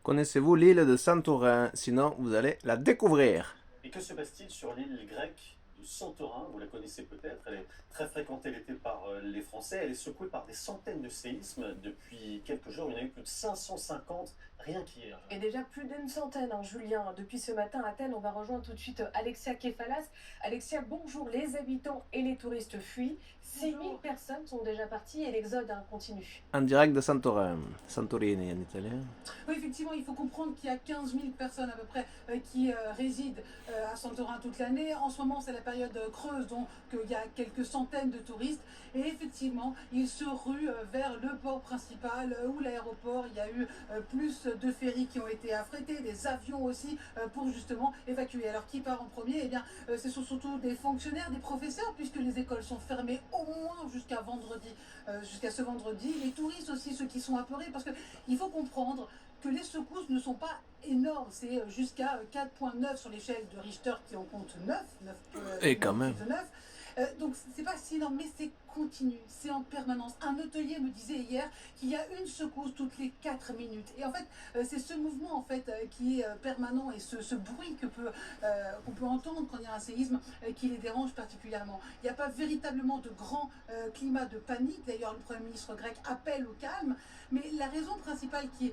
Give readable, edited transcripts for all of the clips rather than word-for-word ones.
Connaissez-vous l'île de Santorin? Sinon, vous allez la découvrir. Et que se passe-t-il sur l'île grecque de Santorin? Vous la connaissez peut-être, elle est très fréquentée l'été par les Français. Elle est secouée par des centaines de séismes. Depuis quelques jours, il y en a eu plus de 550 rien qu'hier. Et déjà plus d'une centaine, hein, Julien. Depuis ce matin à Athènes, on va rejoindre tout de suite Alexia Kefalas. Alexia, bonjour. Les habitants et les touristes fuient. 6000 personnes sont déjà parties et l'exode continue. En direct de Santorin. Santorini en italien. Oui, effectivement, il faut comprendre qu'il y a 15 000 personnes à peu près qui résident à Santorin toute l'année. En ce moment, c'est la période creuse, donc il y a quelques centaines de touristes. Et effectivement, ils se ruent vers le port principal ou l'aéroport. Il y a eu plus de ferries qui ont été affrétés, des avions aussi, pour justement évacuer. Alors, qui part en premier? Eh bien, ce sont surtout des fonctionnaires, des professeurs, puisque les écoles sont fermées au moins jusqu'à vendredi, jusqu'à ce vendredi. Les touristes aussi, ceux qui sont apeurés, parce qu'il faut comprendre que les secousses ne sont pas énormes. C'est jusqu'à 4,9 sur l'échelle de Richter qui en compte 9, 9 Et quand même même. plus de 9. Donc c'est pas si énorme, mais c'est continu, c'est en permanence. Un hôtelier me disait hier qu'il y a une secousse toutes les 4 minutes. Et en fait, c'est ce mouvement en fait qui est permanent et ce bruit qu'on peut entendre quand il y a un séisme qui les dérange particulièrement. Il n'y a pas véritablement de grand climat de panique. D'ailleurs, le Premier ministre grec appelle au calme. Mais la raison principale qui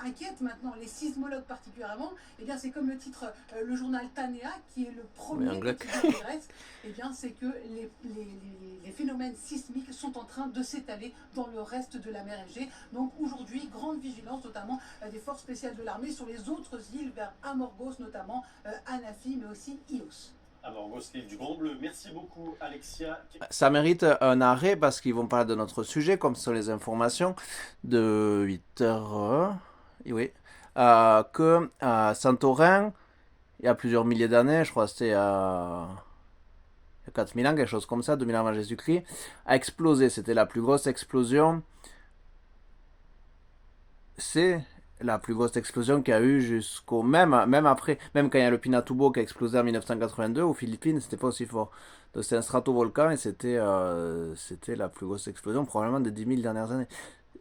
inquiète maintenant les sismologues particulièrement, eh bien, c'est comme le titre le journal Tanea, qui est le premier quotidien de Grèce, eh bien, c'est que les phénomènes sismiques sont en train de s'étaler dans le reste de la mer Égée. Donc aujourd'hui, grande vigilance, notamment des forces spéciales de l'armée sur les autres îles, vers Amorgos notamment, Anafi, mais aussi Ios. Amorgos, l'île du Grand Bleu. Merci beaucoup, Alexia. Ça mérite un arrêt parce qu'ils vont parler de notre sujet, comme ce sont les informations de 8 heures. Oui. Que Santorin, il y a plusieurs milliers d'années, je crois que c'était il y a 4000 ans, quelque chose comme ça, 2000 avant Jésus-Christ, a explosé. C'était la plus grosse explosion. C'est la plus grosse explosion qu'il y a eu jusqu'au même après, même quand il y a le Pinatubo qui a explosé en 1982 aux Philippines, c'était pas aussi fort. Donc c'est un stratovolcan et c'était la plus grosse explosion probablement des 10 000 dernières années.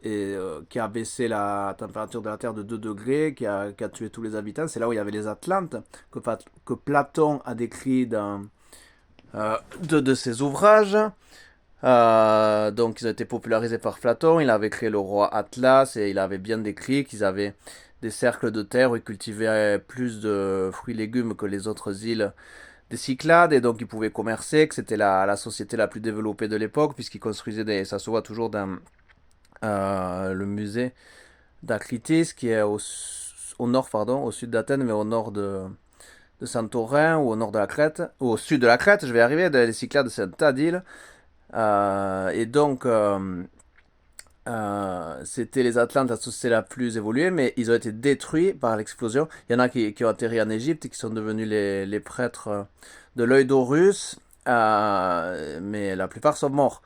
Et qui a baissé la température de la Terre de 2 degrés, qui a tué tous les habitants. C'est là où il y avait les Atlantes, que Platon a décrit dans deux de ses ouvrages. Donc ils ont été popularisés par Platon, il avait créé le roi Atlas et il avait bien décrit qu'ils avaient des cercles de terre où ils cultivaient plus de fruits et légumes que les autres îles des Cyclades et donc ils pouvaient commercer, que c'était la société la plus développée de l'époque puisqu'ils construisaient ça se voit toujours dans le musée d'Akritis qui est au nord, pardon, au sud d'Athènes mais au nord de Santorin ou au nord de la Crète, ou au sud de la Crète, je vais arriver, les Cyclades c'est un tas d'îles. Et donc, c'était les Atlantes, la société la plus évoluée, mais ils ont été détruits par l'explosion. Il y en a qui ont atterri en Égypte et qui sont devenus les prêtres de l'œil d'Horus, mais la plupart sont morts.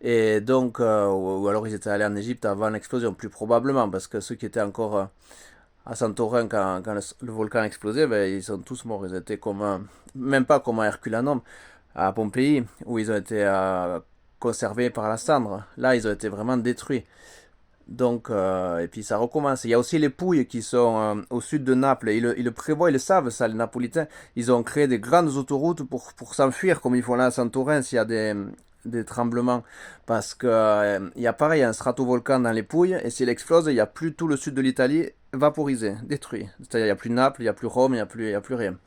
Et donc, ou alors ils étaient allés en Égypte avant l'explosion, plus probablement, parce que ceux qui étaient encore à Santorin quand le volcan a explosé, ben, ils sont tous morts. Ils étaient comme même pas comme à Herculanum à Pompéi, où ils ont été conservés par la cendre. Là, ils ont été vraiment détruits. Donc, et puis ça recommence. Il y a aussi les Pouilles qui sont au sud de Naples. Ils le prévoient, ils le savent, ça, les Napolitains. Ils ont créé des grandes autoroutes pour s'enfuir, comme ils font là à Santorin, s'il y a des tremblements. Parce que il y a pareil, un stratovolcan dans les Pouilles, et s'il explose, il n'y a plus tout le sud de l'Italie vaporisé, détruit. C'est-à-dire, il n'y a plus Naples, il n'y a plus Rome, il y a plus rien.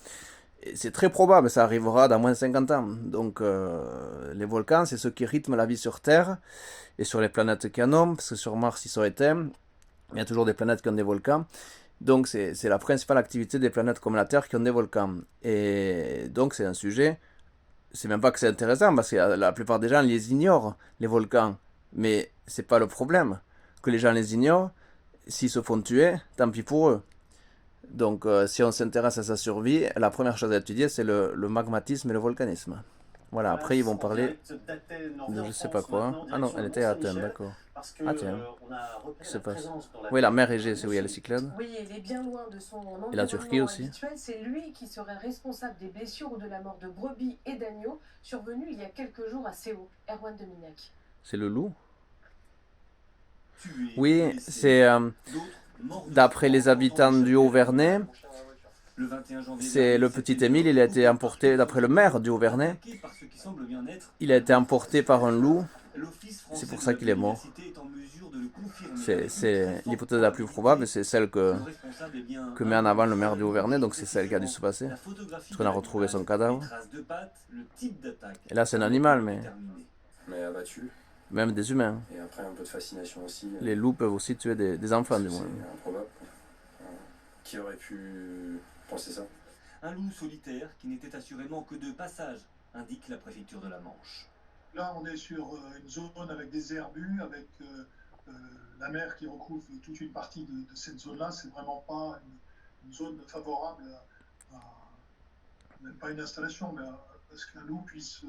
C'est très probable, ça arrivera dans moins de 50 ans. Donc les volcans, c'est ce qui rythme la vie sur Terre et sur les planètes qui en ont, parce que sur Mars, ils sont éteints. Il y a toujours des planètes qui ont des volcans. Donc c'est la principale activité des planètes comme la Terre qui ont des volcans. Et donc c'est un sujet, c'est même pas que c'est intéressant, parce que la plupart des gens les ignorent, les volcans. Mais c'est pas le problème. Que les gens les ignorent, s'ils se font tuer, tant pis pour eux. Donc, si on s'intéresse à sa survie, la première chose à étudier, c'est le magmatisme et le volcanisme. Voilà, après ils vont parler de je sais pas quoi. Ah non, elle était à Athènes, d'accord. Parce que Ah tiens, on a repéré qu'est-ce qui se la passe? présence dans la Oui, la ville mer de Égée, c'est où il y a les Mousson. Cyclades. Oui, il est bien loin de son Et la Turquie environnement aussi. habituel. C'est lui qui serait responsable des blessures ou de la mort de brebis et d'agneaux survenus il y a quelques jours à Séoul. Erwan Dominac. C'est le loup. Tués, Oui, blessés, c'est d'autres d'après les habitants du Haut-Vernay, Le 21 janvier c'est le petit Émile, il a été emporté, d'après le maire du Haut-Vernay, attaqué par ce qui semble bien être il a été emporté par un loup. l'Office français C'est pour de ça la qu'il est mort. biodiversité est en mesure de le confirmer. C'est l'hypothèse la plus probable, et c'est celle que met en avant le maire du Haut-Vernay, donc c'est celle qui a dû se passer. Parce qu'on a retrouvé son cadavre. Et là, c'est un animal, Mais abattu. même des humains. Et après, un peu de fascination aussi. Les loups peuvent aussi tuer des enfants, du C'est moins. improbable. Qui aurait pu penser ça? Un loup solitaire qui n'était assurément que de passage, indique la préfecture de la Manche. Là, on est sur une zone avec des herbus, avec la mer qui recouvre toute une partie de cette zone-là. C'est vraiment pas une zone favorable même pas une installation, mais à ce qu'un loup puisse.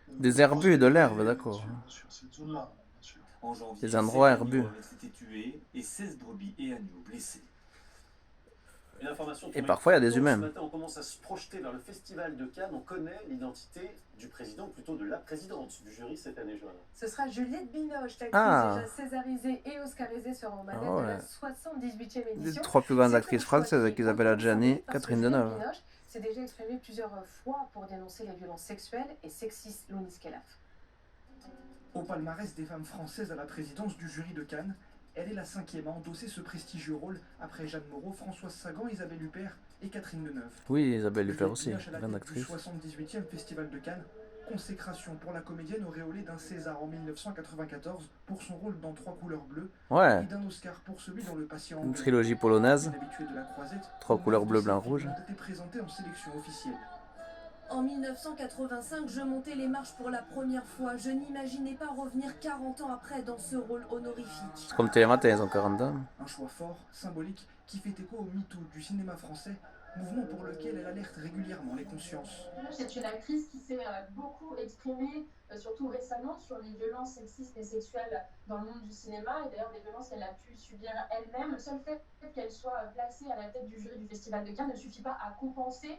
Des herbus et de l'herbe, d'accord. Sur cette zone-là, bien sûr. En janvier, Des endroits 7 herbus. animaux avaient été tués et 16 brebis et agneaux blessés. Une information Et parfois, il y a des Ce humains. matin, on commence à se projeter vers le festival de Cannes. On connaît l'identité du président, ou plutôt de la présidente du jury cette année, Joanna. Ce sera Juliette Binoche, l'actrice Ah. déjà césarisée et oscarisée sera au manette Ah ouais. de la 78e Les édition. 3 plus grandes C'est actrices un choix françaises, qui est Isabelle Adjani, parce que Catherine Juliette Deneuve. Binoche s'est déjà exprimée plusieurs fois pour dénoncer les violences sexuelles et sexistes. Lounis Kelaf. Au palmarès des femmes françaises à la présidence du jury de Cannes, elle est la 5e à endosser ce prestigieux rôle après Jeanne Moreau, Françoise Sagan, Isabelle Huppert et Catherine Deneuve. Oui, Isabelle Huppert Juliette aussi, Binoche à la grande tête du actrice. 78e Festival de Cannes, consécration pour la comédienne auréolée d'un César en 1994 pour son rôle dans Trois couleurs bleues Ouais, et d'un Oscar pour celui dans Le Patient une anglais. trilogie polonaise. Une habituée de la Croisette, Trois couleurs bleu, blanc, ces rouge. films ont été présentés en sélection officielle. En 1985, je montais les marches pour la première fois. Je n'imaginais pas revenir 40 ans après dans ce rôle honorifique. C'est comme Télématin, ils ont 40 ans. Un choix fort, symbolique, qui fait écho au MeToo du cinéma français, mouvement pour lequel elle alerte régulièrement les consciences. C'est une actrice qui s'est beaucoup exprimée, surtout récemment, sur les violences sexistes et sexuelles dans le monde du cinéma, et d'ailleurs des violences qu'elle a pu subir elle-même. Le seul fait qu'elle soit placée à la tête du jury du Festival de Cannes ne suffit pas à compenser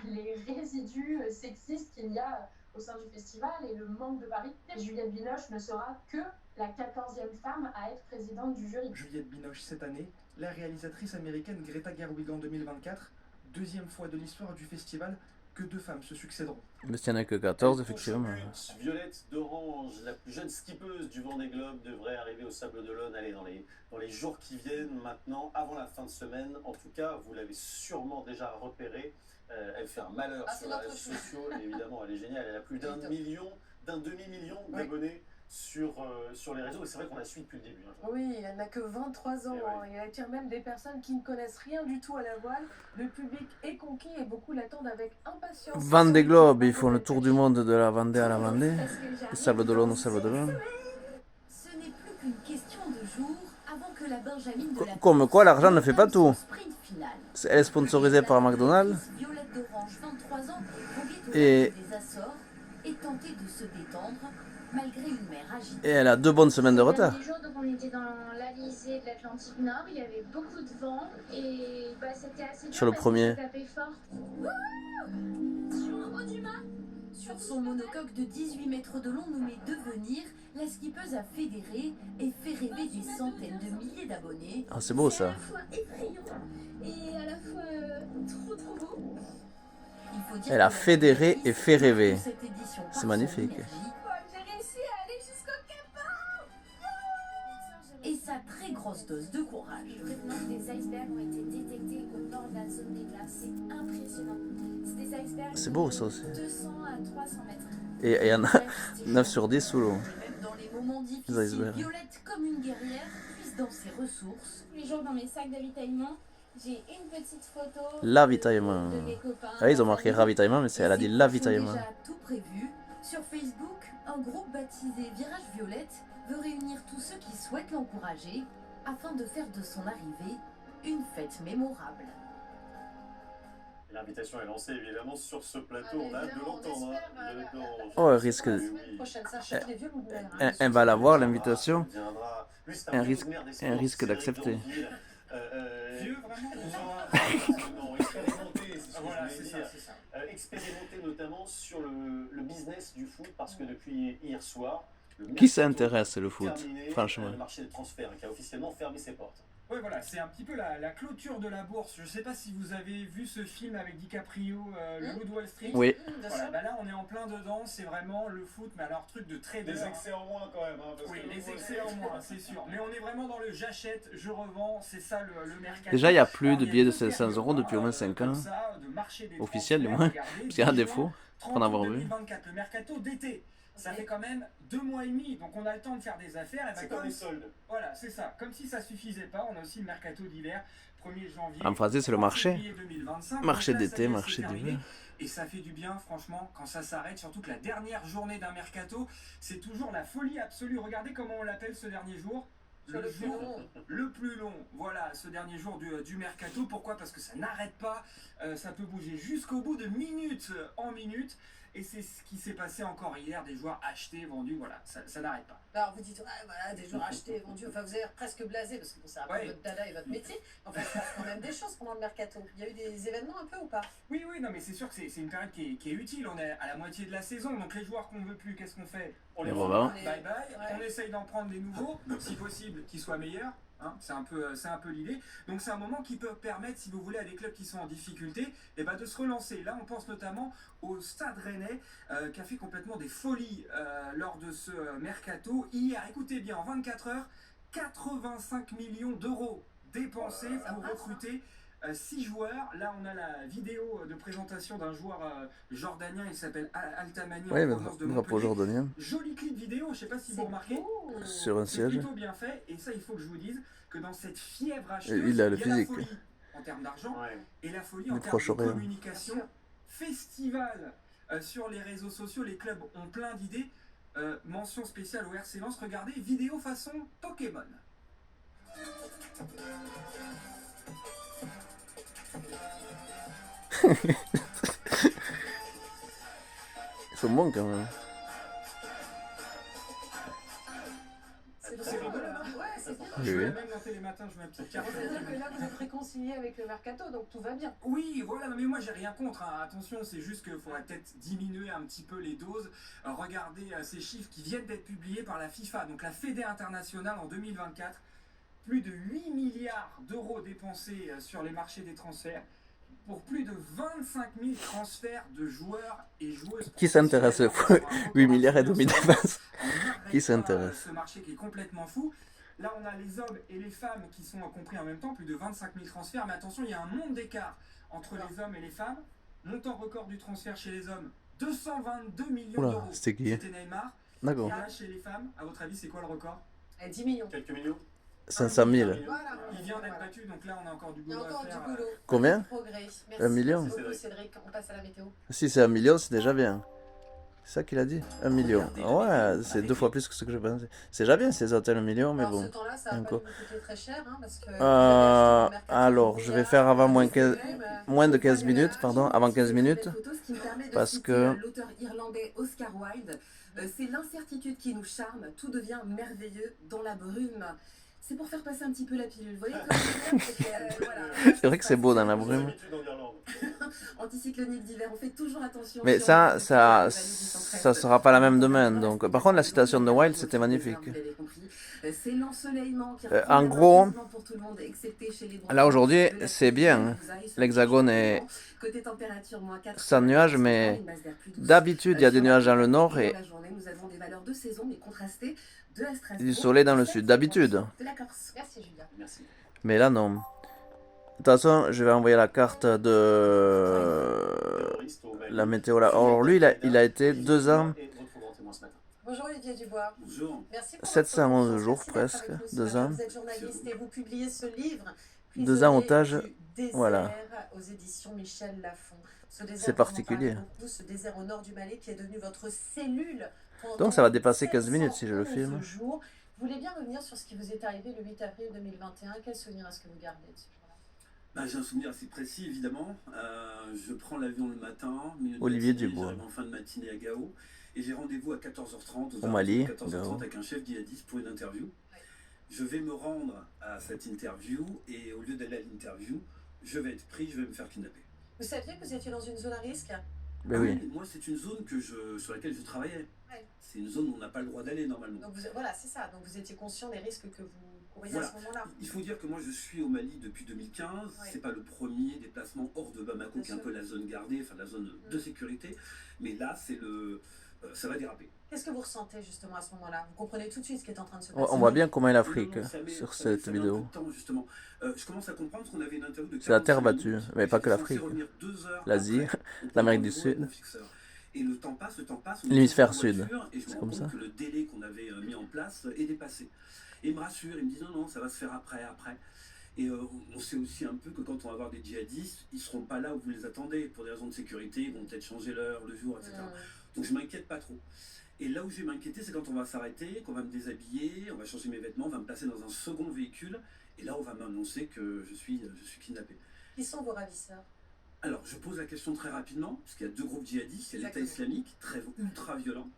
les résidus sexistes qu'il y a au sein du festival et le manque de pari. Juliette Binoche ne sera que la 14e femme à être présidente du jury. Juliette Binoche cette année, la réalisatrice américaine Greta Gerwig en 2024, deuxième fois de l'histoire du festival que 2 femmes se succéderont. Mais s'il n'y en a que 14, effectivement. Violette d'Orange, la plus jeune skippeuse du Vendée Globe, devrait arriver au Sable d'Olonne dans les jours qui viennent maintenant, avant la fin de semaine. En tout cas, vous l'avez sûrement déjà repérée. Elle fait un malheur sur les réseaux sociaux, et évidemment, elle est géniale. Elle a plus d'un demi-million d'abonnés sur les réseaux, et c'est vrai qu'on la suit depuis le début. Oui, elle n'a que 23 ans Et ouais. et elle attire même des personnes qui ne connaissent rien du tout à la voile. Le public est conquis et beaucoup l'attendent avec impatience. Vendée Globe, ils font le tour du monde de la Vendée à la Vendée. Et Sable d'Olonne au Sable d'Olonne. Ce n'est plus qu'une question de jours avant que la Benjamine de la Comme quoi, l'argent ne fait pas tout. sprint final. Elle est sponsorisée par McDonald's. Violette d'Orange, 23 ans, voguait au Et- large des Açores et tentait de se détendre malgré une mer agitée. Et elle a 2 bonnes semaines de retard. Dernier jour, donc on était dans l'Alizé de l'Atlantique Nord, il y avait beaucoup de vent et c'était assez dur Sur le parce premier. que ça tapait fort. Sur le haut du mât, sur son monocoque de 18 mètres de long nommé Devenir, la skippeuse a fédéré et fait rêver des centaines de milliers d'abonnés. Ah, c'est beau C'est à ça. la fois effrayant et à la fois trop beau. Il faut dire Elle a que la fédéré actrice et fait rêver. pour cette édition par C'est son magnifique. énergie J'ai réussi à aller jusqu'au et sa très grosse dose de courage. Des icebergs ont été détectés au nord de la zone des glaces. C'est impressionnant. C'est des icebergs C'est beau ça aussi. de 200 à 300 mètres. Et il y en a 9 sur 10 sous l'eau. Même dans les moments Les difficiles, icebergs. Violette, comme une guerrière, puise dans ses ressources. Tous les jours dans mes sacs d'avitaillement, j'ai une petite photo L'avitaillement. de mes copains. Ah, ils ont marqué ravitaillement, mais c'est elle a dit Ses proches ont l'avitaillement. déjà tout prévu. Sur Facebook, un groupe baptisé Virage Violette veut réunir tous ceux qui souhaitent l'encourager afin de faire de son arrivée une fête mémorable. L'invitation est lancée évidemment sur ce plateau, Ah, on a hâte de évidemment, on l'entendre. espère, Violette d'Orange. Oh, elle risque. La semaine prochaine, ça change les vieux loups de mer. Elle va l'avoir, l'invitation. Viendra. Lui, c'est Un vieux risque- loup de mer des un sports, risque Cédric d'accepter. Danville. Vieux, vraiment Non, expérimenté, c'est ce que Voilà, je c'est voulais ça, dire. c'est ça. Expérimenté notamment sur le business du foot, parce que depuis hier soir, le Qui mercato s'intéresse le foot, terminé, franchement. le marché des transferts qui a officiellement fermé ses portes. Ouais, voilà, c'est un petit peu la clôture de la bourse. Je sais pas si vous avez vu ce film avec DiCaprio, Le Loup de Wall Street. Oui. Voilà, bah là on est en plein dedans, c'est vraiment le foot, mais alors truc de trader. Des excès en moins quand même. Hein, parce Oui, que les excès en moins, c'est sûr. Mais on est vraiment dans le j'achète, je revends, c'est ça le mercato. Déjà, il n'y a plus Alors, de il y a billets de deux 500 euros périodes, depuis au moins 5 comme ans. ça, de marché des Officiel, du transferts. moins. Regardez, Parce qu'il y a un 10 défaut juin, pour 30 en avoir août vu. 2024, le mercato d'été. Ça fait quand même 2 mois et demi, donc on a le temps de faire des affaires. Et c'est bah, comme les soldes. voilà, c'est ça. Comme si ça suffisait pas, on a aussi le mercato d'hiver, 1er janvier. En français, c'est le 30 marché. février 2025. Marché Donc là, ça d'été, y est, marché c'est terminé. d'hiver. Et ça fait du bien, franchement, quand ça s'arrête. Surtout que la dernière journée d'un mercato, c'est toujours la folie absolue. Regardez comment on l'appelle ce dernier jour. Le jour le plus long, voilà, ce dernier jour du mercato. Pourquoi? Parce que ça n'arrête pas, ça peut bouger jusqu'au bout de minute en minute. Et c'est ce qui s'est passé encore hier, des joueurs achetés, vendus, voilà, ça n'arrête pas. Alors vous dites, ah, voilà, des joueurs achetés, vendus, enfin vous avez l'air presque blasé, parce que bon, c'est un peu votre dada et votre métier. En fait, il se passe quand même des choses pendant le mercato. Il y a eu des événements un peu ou pas? Oui, non, mais c'est sûr que c'est une période qui est utile. On est à la moitié de la saison, donc les joueurs qu'on ne veut plus, qu'est-ce qu'on fait? On les revend. Bye bye. Ouais. On essaye d'en prendre des nouveaux, si possible, qui soient meilleurs. Hein, c'est un peu l'idée. Donc c'est un moment qui peut permettre, si vous voulez, à des clubs qui sont en difficulté, de se relancer. Là, on pense notamment au Stade Rennais, qui a fait complètement des folies lors de ce mercato. Hier, écoutez bien, en 24 heures, 85 millions d'euros dépensés pour recruter 6 joueurs. Là, on a la vidéo de présentation d'un joueur jordanien, il s'appelle Altamani. Oui, le drapeau jordanien. Joli clip vidéo, je ne sais pas si vous remarquez. Sur un siège. C'est plutôt bien fait, et ça, il faut que je vous dise que dans cette fièvre acheteuse, il a le la physique. folie en termes d'argent et la folie Le en termes de Proche-Orient. communication. Festival sur les réseaux sociaux, les clubs ont plein d'idées. Mention spéciale au RC Lens, regardez, vidéo façon Pokémon. Ils sont bons quand même. C'est rigolo, hein? Ouais, c'est bien. Je vais même noter les matins, je mets une petite carte. C'est-à-dire que là, vous êtes réconcilié avec le mercato, donc tout va bien. Oui, voilà, mais moi j'ai rien contre, hein. Attention, c'est juste qu'il faudrait peut-être diminuer un petit peu les doses. Regardez ces chiffres qui viennent d'être publiés par la FIFA, donc la Fédé internationale en 2024. Plus de 8 milliards d'euros dépensés sur les marchés des transferts pour plus de 25 000 transferts de joueurs et joueuses. Qui s'intéresse 8 milliards et demi de dépenses? Qui s'intéresse? Ce marché qui est complètement fou. Là, on a les hommes et les femmes qui sont compris en même temps, plus de 25 000 transferts. Mais attention, il y a un monde d'écart entre les hommes et les femmes. Montant record du transfert chez les hommes, 222 millions d'euros. C'était qui? C'était Neymar. D'accord. Et là, chez les femmes, à votre avis, c'est quoi le record? 10 millions. Quelques millions. 500 000. Voilà. Il vient d'être battu, donc là, on a encore du Il y a boulot encore à faire. du boulot. Combien? Progrès. 1 million. Merci beaucoup, Cédric. On passe à la météo. Si c'est 1 million, c'est déjà bien. C'est ça qu'il a dit? 1 million. Ouais, c'est 2 fois plus que ce que je pensais. C'est déjà bien ces hôtels 1 million, mais Alors, bon. ce temps-là, ça va pas Encore. nous coûter très cher, hein, parce que... Alors, je vais faire avant moins de 15 minutes, pardon, avant 15 minutes. Parce que... L'auteur irlandais Oscar Wilde, c'est l'incertitude qui nous charme, tout devient merveilleux dans la brume. C'est pour faire passer un petit peu la pilule, vous voyez comme voilà. C'est vrai que c'est beau dans la brume. Anticyclonique d'hiver, on fait toujours attention. Mais ça sera pas la même demain. Donc, par contre, la citation de Wilde, c'était magnifique. C'est l'ensoleillement qui En gros, pour tout le monde, excepté chez les là aujourd'hui, c'est bien. L'hexagone est côté température -4 sans nuages, mais d'habitude, il y a des nuages dans le nord et la journée, nous avons des valeurs de saison mais contrastées de à Strasbourg, du soleil dans le sud. D'habitude. de la Corse. Merci, Julia. Merci. Mais là, non. De toute façon, je vais envoyer la carte de la météo là. Alors lui, il a été 2 ans, Bonjour Olivier Dubois. Bonjour. Merci pour 711 votre jours présence. presque, Merci d'être avec nous ce 2 matin. ans. Vous êtes journaliste et vous publiez ce livre. 2 ans otage, Prisonnier du désert, voilà. aux éditions Michel Lafon. Ce désert, C'est vous en particulier. parlez beaucoup, ce désert au nord du Mali qui est devenu votre cellule. Donc ça va dépasser 15 minutes si je le filme. Vous voulez bien revenir sur ce qui vous est arrivé le 8 avril 2021. Quel souvenir est-ce que vous gardez de ce jour-là? J'ai un souvenir assez précis, évidemment. Je prends l'avion le matin, Olivier Dubois. j'arrive en fin de matinée à Gao, et j'ai rendez-vous à 14h30, Au Mali, 14h30 Gao. avec un chef djihadiste pour une interview. Je vais me rendre à cette interview, et au lieu d'aller à l'interview, je vais être pris, je vais me faire kidnapper. Vous saviez que vous étiez dans une zone à risque? Mais oui. Moi, c'est une zone sur laquelle je travaillais. Ouais. C'est une zone où on n'a pas le droit d'aller normalement. Donc voilà, c'est ça. Donc vous étiez conscient des risques que vous courrier Voilà. à ce moment-là. Il faut dire que moi je suis au Mali depuis 2015, c'est pas le premier déplacement hors de Bamako Bien qui est un sûr. peu la zone gardée, enfin la zone de sécurité, mais là ça va déraper. Qu'est-ce que vous ressentez justement à ce moment-là? Vous comprenez tout de suite ce qui est en train de se passer? On voit bien comment est Non, l'Afrique non, ça met- sur ça met- cette ça met un peu vidéo. de temps, justement. Je commence à comprendre qu'on avait une interview de C'est la terre 45 battue, minutes, mais et pas que j'étais censé l'Afrique. revenir 2 heures L'Asie, après, au l'Amérique point du de niveau avec Sud. mon fixeur. Et le temps passe, on L'hémisphère est en sud. voiture, et je me C'est rends comme compte ça. que le délai qu'on avait mis en place est dépassé. Et il me rassure, il me dit non, ça va se faire après. Et on sait aussi un peu que quand on va avoir des djihadistes, ils ne seront pas là où vous les attendez. Pour des raisons de sécurité, ils vont peut-être changer l'heure, le jour, etc. Donc je ne m'inquiète pas trop. Et là où je vais m'inquiéter, c'est quand on va s'arrêter, qu'on va me déshabiller, on va changer mes vêtements, on va me placer dans un second véhicule, et là on va m'annoncer que je suis kidnappé. Qui sont vos ravisseurs? Alors je pose la question très rapidement, parce qu'il y a 2 groupes djihadistes, il y a l'État islamique, ultra violent,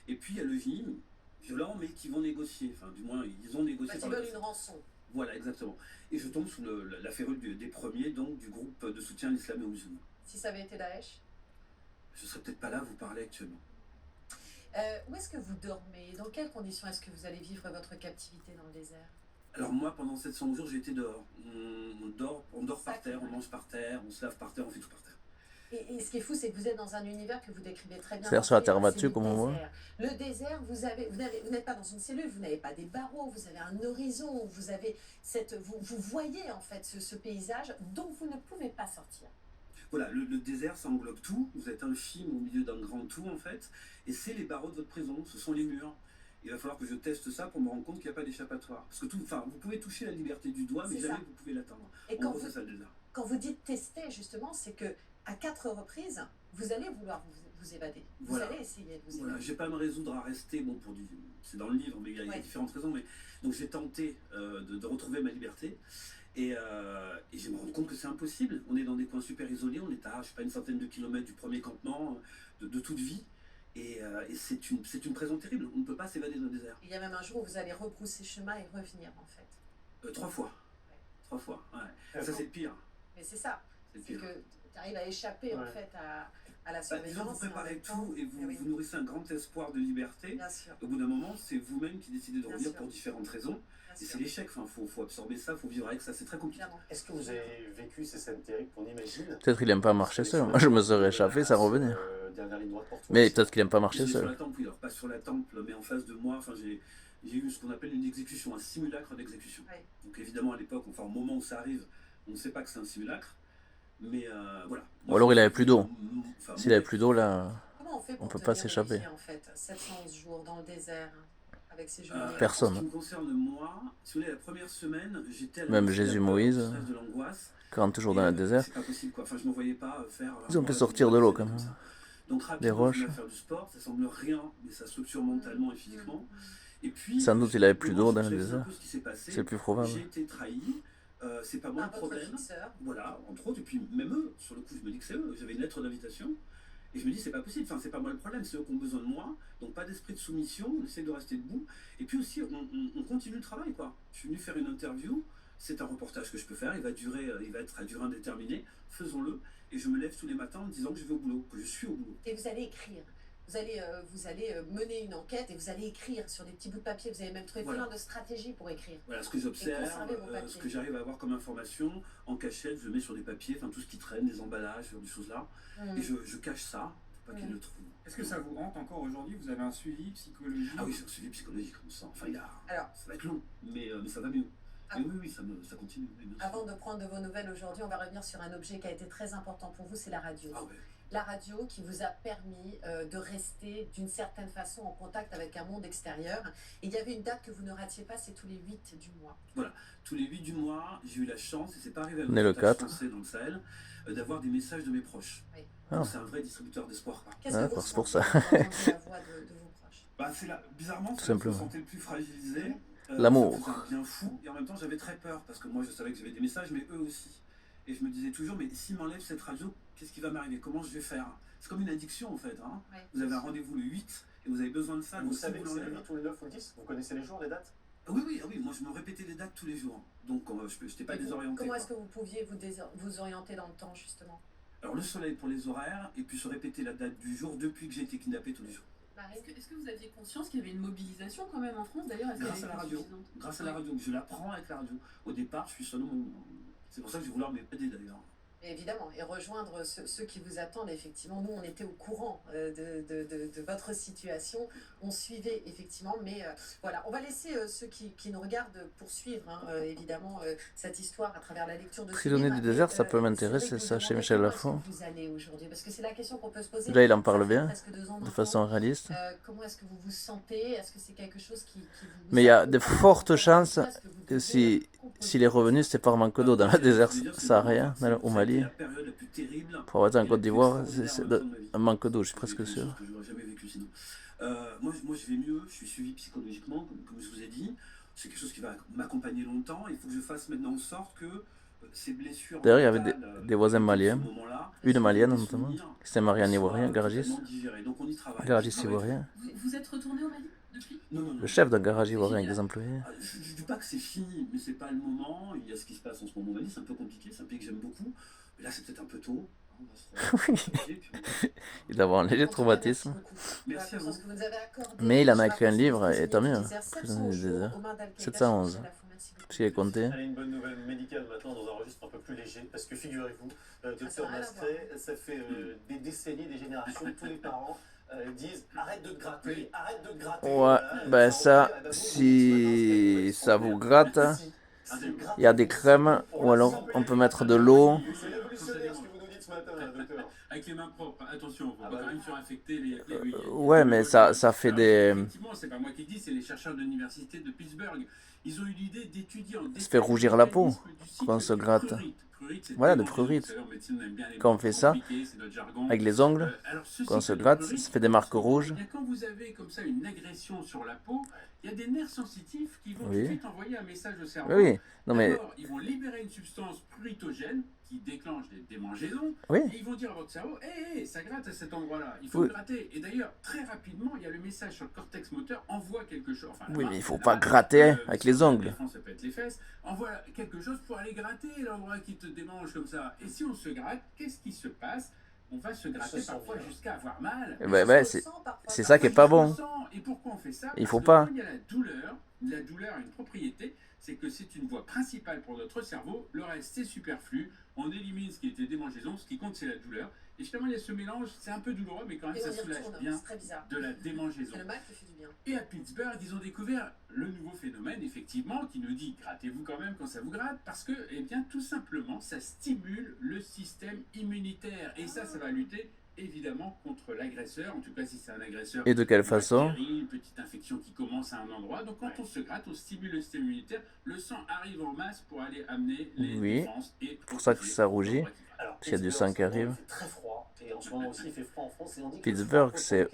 et puis il y a le JIM, violent, mais qui vont négocier, enfin du moins ils ont négocié. Ils veulent une rançon. Voilà, exactement. Et je tombe sous la férule des premiers, donc du groupe de soutien à l'islam et aux musulmans. Si ça avait été Daesh? Je ne serais peut-être pas là à vous parler actuellement. Où est-ce que vous dormez? Dans quelles conditions est-ce que vous allez vivre votre captivité dans le désert? Alors moi, pendant 700 jours, j'ai été dehors. On dort par terre, on mange par terre, on se lave par terre, on fait tout par terre. Et ce qui est fou, c'est que vous êtes dans un univers que vous décrivez très bien. C'est-à-dire sur la terre C'est battue, le comme on voit. désert. Le désert, vous n'êtes pas dans une cellule, vous n'avez pas des barreaux, vous avez un horizon, vous avez vous voyez en fait ce paysage dont vous ne pouvez pas sortir. Voilà, le désert, ça englobe tout. Vous êtes un film au milieu d'un grand tout, en fait. Et c'est les barreaux de votre prison, ce sont les murs. Il va falloir que je teste ça pour me rendre compte qu'il n'y a pas d'échappatoire. Parce que vous pouvez toucher la liberté du doigt, mais jamais vous pouvez l'atteindre. Et en gros, c'est ça le désert. Quand vous dites tester, justement, c'est que à 4 reprises, vous allez vouloir vous évader. Vous allez essayer de vous évader. Voilà, je ne vais pas me résoudre à rester, c'est dans le livre, mais il y a différentes raisons. Mais, donc j'ai tenté de retrouver ma liberté. Et je me rends compte que c'est impossible. On est dans des coins super isolés, on est à, je sais pas, une centaine de kilomètres du premier campement, de toute vie. Et c'est une prison terrible. On ne peut pas s'évader dans le désert. Il y a même un jour où vous allez rebrousser chemin et revenir, en fait. 3 fois. 3 fois, ouais. Ça, c'est le pire. Mais c'est ça. C'est que tu arrives à échapper, en fait, à la surveillance. Disons, vous préparez tout et vous nourrissez un grand espoir de liberté. Bien sûr. Au bout d'un moment, c'est vous-même qui décidez de revenir pour différentes raisons. Et c'est l'échec, faut absorber ça, faut vivre avec ça, c'est très compliqué. Est-ce que vous avez vécu ces scènes terribles qu'on imagine? Peut-être qu'il n'aime pas marcher seul. Moi, je me serais échappé sans revenir. Mais peut-être qu'il n'aime pas marcher Sur seul. la temple, oui, alors pas sur la temple, mais en face de moi, j'ai eu ce qu'on appelle une exécution, un simulacre d'exécution. Donc évidemment, à l'époque, au moment où ça arrive, on ne sait pas que c'est un simulacre. Mais voilà. Ou alors il avait plus d'eau. S'il avait plus d'eau, là, on peut pas s'échapper. En fait, 711 jours dans le désert, avec ces journées. Personne. En ce qui me concerne moi, si vous voulez, la première semaine, j'étais à la Même Jésus, Moïse, de l'angoisse. 40 jours dans le désert. C'est pas possible, quoi. Enfin, je ne me voyais pas faire. Ils ont pu sortir de l'eau quand même. Donc Des rapidement, roches. je vais faire du sport, ça semble rien, mais ça structure mentalement et physiquement. Et puis, Sans doute il avait plus d'eau dans le j'ai vu un désert. peu ce qui s'est passé. C'est le plus probable. J'ai été trahi. C'est pas moi le problème. Voilà, entre autres, et puis même eux, sur le coup, je me dis que c'est eux. J'avais une lettre d'invitation, et je me dis, c'est pas possible, enfin, c'est pas moi le problème, c'est eux qui ont besoin de moi, donc pas d'esprit de soumission, on essaie de rester debout, et puis aussi, on continue le travail, quoi. Je suis venu faire une interview, c'est un reportage que je peux faire, il va être à durée indéterminée, faisons-le, et je me lève tous les matins en me disant que je vais au boulot, que je suis au boulot. Et vous allez écrire. Vous allez mener une enquête et vous allez écrire sur des petits bouts de papier. Vous avez même trouvé plein de stratégies pour écrire. Voilà ce que j'observe, ce que j'arrive à avoir comme information, en cachette, je le mets sur des papiers, enfin tout ce qui traîne, des emballages, des choses-là, et je cache ça, pour pas qu'ils le trouvent. Est-ce que ça vous hante encore aujourd'hui? Vous avez un suivi psychologique? Ah oui, j'ai un suivi psychologique comme ça. Enfin, ça va être long, mais ça va mieux. Mais oui, ça continue. Avant de prendre de vos nouvelles aujourd'hui, on va revenir sur un objet qui a été très important pour vous, c'est la radio. Ah ouais. La radio qui vous a permis de rester d'une certaine façon en contact avec un monde extérieur. Et il y avait une date que vous ne ratiez pas, c'est tous les 8 du mois. Voilà, tous les 8 du mois, j'ai eu la chance, et c'est pas arrivé à On est le 4. français dans le Sahel, d'avoir des messages de mes proches. Oui. Donc c'est un vrai distributeur d'espoir. Qu'est-ce que vous c'est pour ça. ressentez quand vous entendez la voix de vos proches? C'est là, bizarrement, Tout je me simplement. sentais le plus fragilisé. L'amour. Ça me faisait un bien fou, et en même temps j'avais très peur, parce que moi je savais que j'avais des messages, mais eux aussi. Et je me disais toujours, mais s'ils m'enlèvent cette radio, qu'est-ce qui va m'arriver? Comment je vais faire? C'est comme une addiction en fait. Hein. Vous avez un rendez-vous le 8 et vous avez besoin de ça. Vous savez que c'est le 8 ou le 9 ou le 10? Vous connaissez les jours, les dates? Oui, moi je me répétais les dates tous les jours. Donc je n'étais pas désorienté. Comment est-ce que vous pouviez vous orienter dans le temps justement? Alors le soleil pour les horaires et puis se répéter la date du jour depuis que j'ai été kidnappé tous les jours. Est-ce que vous aviez conscience qu'il y avait une mobilisation quand même en France d'ailleurs? Grâce à la radio. Grâce à la radio. Je l'apprends avec la radio. Au départ, je suis solo. C'est pour ça que je voulais m'aider d'ailleurs. Évidemment, et rejoindre ceux qui vous attendent, effectivement. Nous, on était au courant de votre situation, on suivait effectivement, mais voilà, on va laisser ceux qui nous regardent poursuivre, évidemment, cette histoire à travers la lecture de ce Prisonnier livre. du désert, ça peut m'intéresser, ça, chez Michel Lafon. Vous allez aujourd'hui, parce que c'est la question qu'on peut se poser. Là, il en parle Ça fait bien, presque 2 ans de maintenant. façon réaliste. Comment est-ce que vous vous sentez? Est-ce que c'est quelque chose qui vous Mais il y a de accompagne? fortes chances Est-ce que vous que devez s'il est revenu, c'était par manque d'eau dans le désert saharien, au Mali. Pour être en Côte d'Ivoire, c'est un manque d'eau, je suis presque sûr. Que j'aurais jamais vécu sinon. Moi, je vais mieux, je suis suivi psychologiquement, comme je vous ai dit. C'est quelque chose qui va m'accompagner longtemps. Il faut que je fasse maintenant en sorte que ces blessures. D'ailleurs, il y avait des voisins maliens, une malienne notamment, qui s'était mariée en Ivoirien, garagiste. Garagiste ivoirien. Vous êtes retourné au Mali depuis? Non. Le chef d'un garage ivoirien avec des employés. Je ne dis pas que c'est fini, mais c'est pas le moment. Il y a ce qui se passe en ce moment au Mali, c'est un peu compliqué, c'est un pays que j'aime beaucoup. Mais là, c'est peut-être un peu tôt. Il doit avoir un léger traumatisme. Merci à vous. Mais il en a écrit un livre, et tant mieux. 711. Parce qu'il est compté. Allez, une bonne nouvelle médicale maintenant dans un registre un peu plus léger, parce que figurez-vous, docteur Mascret, ça fait des décennies, des générations, tous les parents disent arrête de te gratter, arrête de te gratter. Ouais, ben ça, si ça vous gratte, il y a des crèmes, ou alors on peut mettre de l'eau. C'est révolutionnaire ce que vous nous dites ce matin, docteur. Avec les mains propres, attention, il faut pas quand même surinfecter les... Ouais, mais ça fait des... Effectivement, c'est pas moi qui dis, c'est les chercheurs de l'université de Pittsburgh. Ils ont eu l'idée d'étudier en détail... Ça fait rougir la peau quand on se gratte. Voilà, de prurite. Quand on fait ça, avec les ongles, quand on se gratte, ça fait des marques rouges. Quand vous avez comme ça une agression sur la peau, il y a des nerfs sensitifs qui vont tout de suite envoyer un message au cerveau. Oui, non mais... D'abord, ils vont libérer une substance pruritogène qui déclenche des démangeaisons. Oui. Et ils vont dire à votre cerveau, hé, ça gratte à cet endroit-là, il faut le gratter. Et d'ailleurs, très rapidement, il y a le message sur le cortex moteur, envoie quelque chose. Enfin, Oui, mais il ne faut pas gratter avec les ongles. Ça peut être les fesses. Envoie quelque chose pour aller gratter l'endroit qui te démange comme ça. Et si on se gratte, qu'est-ce qui se passe? On va se gratter parfois jusqu'à avoir mal. Ouais, c'est ça qui est pas bon. Et pourquoi on fait ça? Il faut Parce pas. que quand il y a la douleur. La douleur a une propriété, c'est que c'est une voie principale pour notre cerveau. Le reste, c'est superflu. On élimine ce qui était démangeaison. Ce qui compte, c'est la douleur. Et justement, il y a ce mélange. C'est un peu douloureux, mais quand même, ça soulage bien de la démangeaison. C'est le mal qui fait du bien. Et à Pittsburgh, ils ont découvert le nouveau phénomène, effectivement, qui nous dit grattez-vous quand même quand ça vous gratte, parce que, eh bien, tout simplement, ça stimule le système immunitaire. Et ça va lutter évidemment contre l'agresseur, en tout cas si c'est un agresseur. Et de quelle façon? Une petite infection qui commence à un endroit. Donc quand on se gratte, on stimule le système immunitaire, le sang arrive en masse pour aller amener les défenses. Et pour ça que ça rougit. S'il y a du sang qui arrive. C'est très froid, et en ce moment aussi il fait froid en France. Et on dit que Pittsburgh, c'est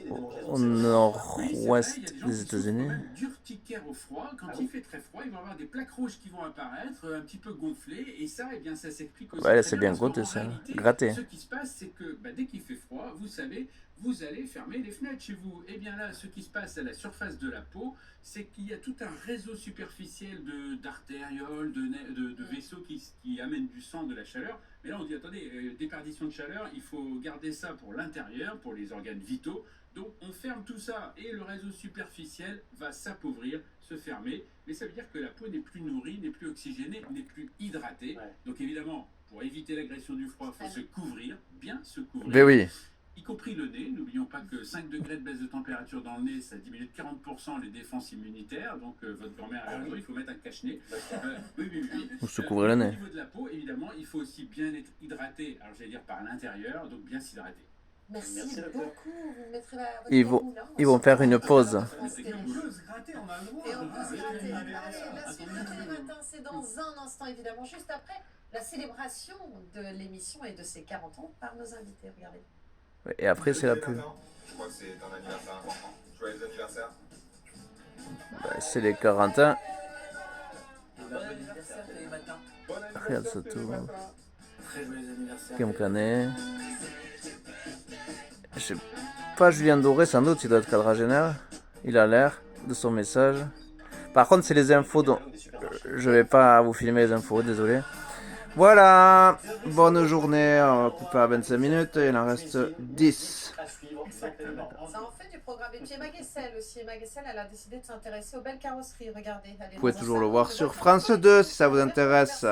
au nord-ouest des États-Unis. D'urticaire au froid, quand il fait très froid, il va y avoir des plaques rouges qui vont apparaître, un petit peu gonflées, et ça, eh bien, ça s'explique aussi. Ouais, c'est bien côté ça, gratter. Ce qui se passe, c'est que dès qu'il fait froid, vous savez, vous allez fermer les fenêtres chez vous. Et bien là, ce qui se passe à la surface de la peau, c'est qu'il y a tout un réseau superficiel d'artérioles, de vaisseaux qui amènent du sang, de la chaleur. Mais là, on dit, attendez, déperdition de chaleur, il faut garder ça pour l'intérieur, pour les organes vitaux. Donc, on ferme tout ça et le réseau superficiel va s'appauvrir, se fermer. Mais ça veut dire que la peau n'est plus nourrie, n'est plus oxygénée, n'est plus hydratée. Donc, évidemment, pour éviter l'agression du froid, il faut se couvrir, bien se couvrir. Mais oui. Y compris le nez. N'oublions pas que 5 degrés de baisse de température dans le nez, ça diminue de 40% les défenses immunitaires. Donc, votre grand-mère a raison, il faut mettre un cache-nez. Oui. Ou se couvrir le nez. Au niveau de la peau, évidemment, il faut aussi bien être hydraté. Alors, j'allais dire par l'intérieur, donc bien s'hydrater. Merci beaucoup. Vous mettrez ils vont faire une pause. Et on peut se gratter. Allez, la suite de Télématin, c'est dans un instant, évidemment, juste après la célébration de l'émission et de ses 40 ans par nos invités. Regardez. Et après, c'est la pub. Je crois que c'est un anniversaire important. Joyeux anniversaire. C'est les 40 ans. Bon anniversaire, Télématin. Regarde ça tout. Très joyeux anniversaire. Kim Canet. Je sais pas, Julien Doré, sans doute, il doit être quadragénaire. Il a l'air de son message. Par contre, c'est les infos dont je vais pas vous filmer les infos, désolé. Voilà, bonne journée, on va couper à 25 minutes, il en reste 10. Exactement. Ça en fait du programme. Et puis Emma Guessel aussi. Emma Guessel, elle a décidé de s'intéresser aux belles carrosseries. Regardez. Vous pouvez toujours le voir sur France 2 si ça vous intéresse.